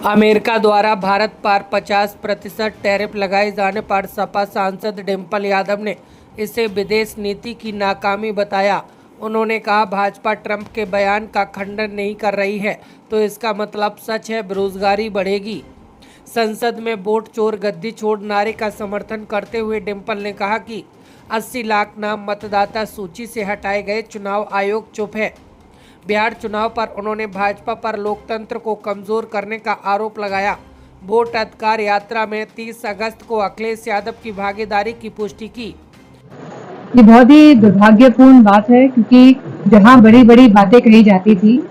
America द्वारा भारत पर 50% tariff लगाए जाने पर सपा सांसद डिंपल यादव ने इसे विदेश नीति की नाकामी बताया। उन्होंने कहा, भाजपा ट्रंप के बयान का खंडन नहीं कर रही है तो इसका मतलब सच है, बेरोजगारी बढ़ेगी। संसद में वोट चोर गद्दी छोड़ नारे का समर्थन करते हुए डिंपल ने कहा कि 80 लाख नाम मतदाता सूची से हटाए गए, चुनाव आयोग चुप है। बिहार चुनाव पर उन्होंने भाजपा पर लोकतंत्र को कमजोर करने का आरोप लगाया। वोट अधिकार यात्रा में 30 अगस्त को अखिलेश यादव की भागीदारी की पुष्टि की। ये बहुत ही दुर्भाग्यपूर्ण बात है, क्योंकि जहां बड़ी बड़ी बातें कही जाती थी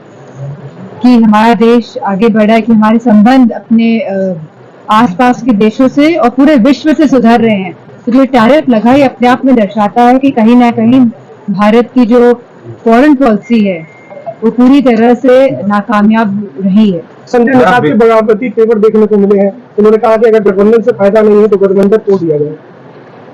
कि हमारा देश आगे बढ़ा है, कि हमारे संबंध अपने आसपास के देशों से और पूरे विश्व से सुधर रहे हैं, तो जो टैरिफ लगाई अपने आप में दर्शाता है कि कहीं ना कहीं भारत की जो फॉरेन पॉलिसी है वो पूरी तरह से नाकामयाब रही है। संजय निषाद के बगावती पेपर देखने को मिले हैं। उन्होंने कहा कि अगर गठबंधन से फायदा नहीं है तो गठबंधन तोड़ दिया जाए।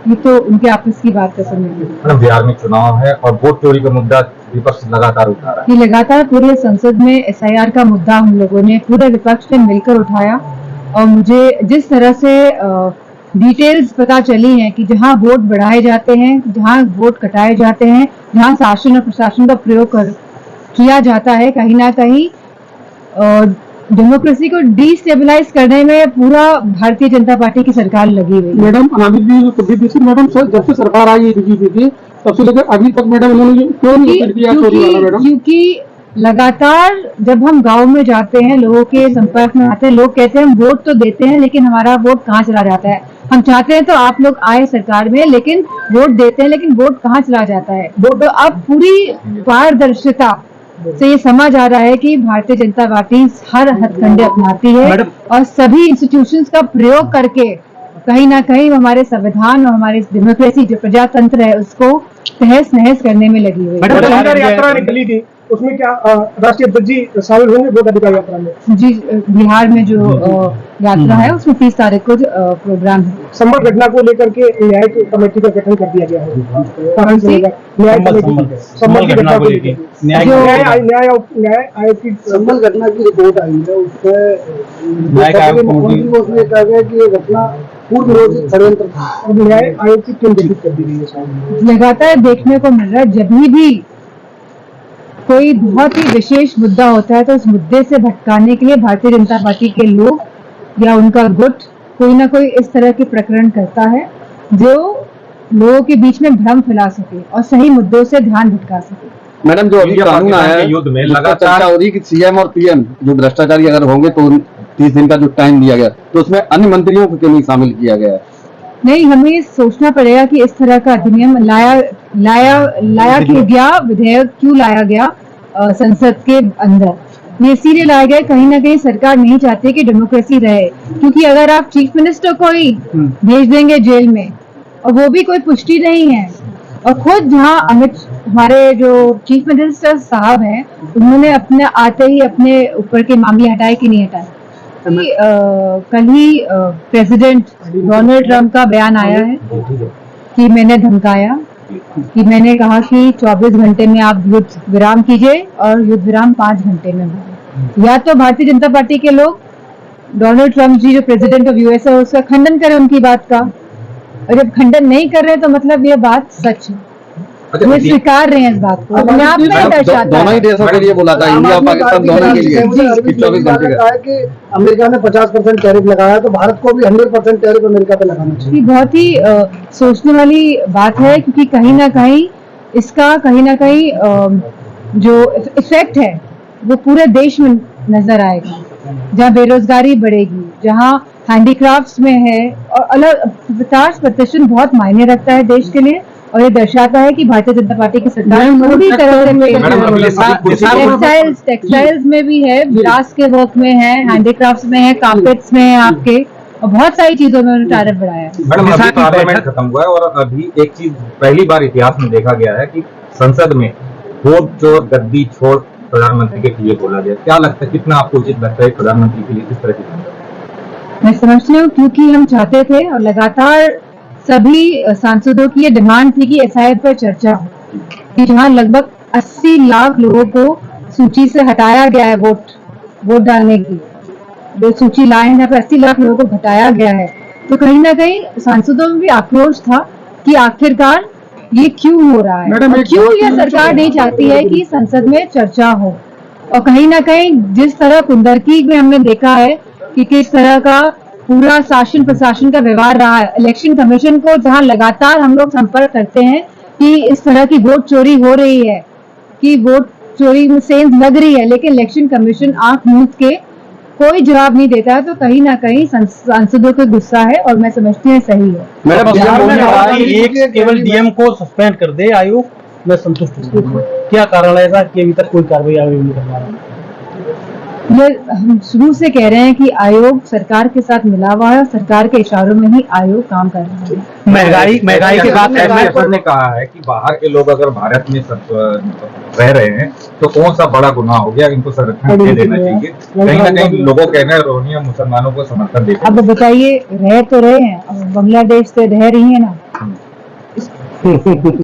ये तो उनके आपस की बात का समझ। बिहार में चुनाव है और वोट चोरी का मुद्दा विपक्ष लगातार उठा रहा है। ये लगातार पूरे संसद में SIR का मुद्दा हम लोगों ने पूरे विपक्ष ने मिलकर उठाया, और मुझे जिस तरह से डिटेल्स पता चली हैं कि जहां वोट बढ़ाए जाते हैं, जहां वोट कटाए जाते हैं, जहां शासन और प्रशासन का प्रयोग किया जाता है, कहीं ना कहीं डेमोक्रेसी को डिस्टेबलाइज करने में पूरा भारतीय जनता पार्टी की सरकार लगी हुई है। मैडम मैडम सर, जब से सरकार आई है बीजेपी की, तब से लेकर अभी तक मैडम इन्होंने क्यों नहीं किया चोरी वाला मैडम? क्योंकि लगातार जब हम गांव में जाते हैं, लोगों के संपर्क में आते हैं, लोग कहते हैं हम वोट तो देते हैं लेकिन हमारा वोट कहाँ चला जाता है। हम चाहते हैं तो आप लोग आए सरकार में, लेकिन वोट देते हैं लेकिन वोट कहाँ चला जाता है। तो अब पूरी पारदर्शिता से ये समझ आ रहा है कि भारतीय जनता पार्टी हर हथकंडे अपनाती है और सभी इंस्टीट्यूशंस का प्रयोग करके कहीं ना कहीं हमारे संविधान और हमारे डेमोक्रेसी जो प्रजातंत्र है उसको तहस नहस करने में लगी हुई है। यात्रा निकली थी, उसमें क्या राष्ट्रीय अध्यक्ष जी शामिल होंगे वोट अधिकार यात्रा में? जी, बिहार में जो यात्रा है उसमें 30 तारीख को प्रोग्राम है। संभव घटना को लेकर के न्याय कमेटी का गठन कर दिया गया है। न्याय घटना को लेकर न्याय आयोग की संभव घटना की रिपोर्ट आई है, उसमें कहा गया कि ये घटना पूर्व विरोधी षड्यंत्र था और न्याय आयोग की टीम गठित कर दी गई है। लगातार देखने को मिल रहा है, जब भी कोई बहुत ही विशेष मुद्दा होता है तो उस मुद्दे से भटकाने के लिए भारतीय जनता पार्टी के लोग या उनका गुट कोई ना कोई इस तरह के प्रकरण करता है जो लोगों के बीच में भ्रम फैला सके और सही मुद्दों से ध्यान भटका सके। मैडम, जो अभी कानून आया है युद्ध में लगातार हो रही कि CM और PM जो भ्रष्टाचारी अगर होंगे तो 30 दिन का जो टाइम दिया गया, तो उसमें अन्य मंत्रियों को क्यों नहीं शामिल किया गया है? नहीं, हमें सोचना पड़ेगा कि इस तरह का अधिनियम लाया क्यों गया, विधेयक क्यों लाया गया संसद के अंदर। ये इसीलिए लाया गया, कहीं ना कहीं सरकार नहीं चाहती कि डेमोक्रेसी रहे, क्योंकि अगर आप चीफ मिनिस्टर को ही भेज देंगे जेल में और वो भी कोई पुष्टि नहीं है, और खुद जहाँ हमारे जो चीफ मिनिस्टर साहब हैं उन्होंने अपने आते ही अपने ऊपर के मामले हटाए कि नहीं हटाए। कल ही प्रेसिडेंट डोनाल्ड ट्रंप का बयान आया है कि मैंने धमकाया, कि मैंने कहा कि 24 घंटे में आप युद्ध विराम कीजिए और युद्ध विराम 5 घंटे में हो। या तो भारतीय जनता पार्टी के लोग डोनाल्ड ट्रंप जी जो प्रेसिडेंट ऑफ US है उसका खंडन करें उनकी बात का, और जब खंडन नहीं कर रहे तो मतलब ये बात सच है, वो स्वीकार रहे हैं इस बात को। अपने आप में दर्शाता है दोनों ही देशों के लिए बोला था, इंडिया और पाकिस्तान दोनों के लिए 24 घंटे का है कि अमेरिका ने 50% टैरिफ लगाया तो भारत को भी 100% टैरिफ अमेरिका पे लगाना चाहिए। बहुत ही सोचने वाली बात है, क्योंकि कहीं ना कहीं इसका जो इफेक्ट है वो पूरे देश में नजर आएगा, जहाँ बेरोजगारी बढ़ेगी, जहाँ हैंडीक्राफ्ट्स में है, और अलग 50% बहुत मायने रखता है देश के लिए, और ये दर्शाता है कि भारतीय जनता पार्टी की सरकार पूरी तरह से टेक्सटाइल्स में भी है, ग्लास के वर्क में है, हैंडीक्राफ्ट्स में है, कार्पेट्स में है आपके, और बहुत सारी चीजों में उन्होंने टैरिफ बढ़ाया है। मैडम, अभी पार्लियामेंट खत्म हुआ है और अभी एक चीज पहली बार इतिहास में देखा गया है कि संसद में वोट चोर गद्दी छोड़ प्रधानमंत्री के लिए बोला गया। क्या लगता है, कितना आपको उचित लगता है प्रधानमंत्री के लिए इस तरह की? मैं समझती हूँ, क्योंकि हम चाहते थे और लगातार सभी सांसदों की ये डिमांड थी कि SIR पर चर्चा हो, कि जहाँ लगभग 80 लाख लोगों को सूची से हटाया गया है वोट डालने की, जो सूची लाए हैं, जहाँ पे 80 लाख लोगों को घटाया गया है, तो कहीं ना कहीं सांसदों में भी आक्रोश था कि आखिरकार ये क्यों हो रहा है, और क्यों ये सरकार नहीं चाहती है कि संसद में चर्चा हो। और कहीं ना कहीं जिस तरह कुंदरकी में हमने देखा है कि किस तरह का पूरा शासन प्रशासन का व्यवहार रहा है, इलेक्शन कमीशन को जहां लगातार हम लोग संपर्क करते हैं कि इस तरह की वोट चोरी हो रही है, कि वोट चोरी में सेंध लग रही है, लेकिन इलेक्शन कमीशन आंख मूंद के कोई जवाब नहीं देता है, तो कहीं ना कहीं सांसदों को गुस्सा है, और मैं समझती हूँ सही है। मैडम बिहार में बिहार में एक केवल डीएम को सस्पेंड कर दे आयोग, मैं संतुष्ट हूँ। क्या कारण है ऐसा कि अभी तक कोई कार्रवाई आयोग नहीं कर पा रहा? ये हम शुरू से कह रहे हैं कि आयोग सरकार के साथ मिला हुआ है, और सरकार के इशारों में ही आयोग काम कर रहा है। महंगाई की बात सर ने कहा है कि बाहर के लोग अगर भारत में रह रहे हैं तो कौन सा बड़ा गुनाह हो गया, इनको संरक्षण दे देना चाहिए। कहीं ना कहीं लोगों कहना है रोहिंग्या मुसलमानों को समर्थन देते अब बताइए, रह तो रहे हैं, अब बांग्लादेश से रह रही है ना।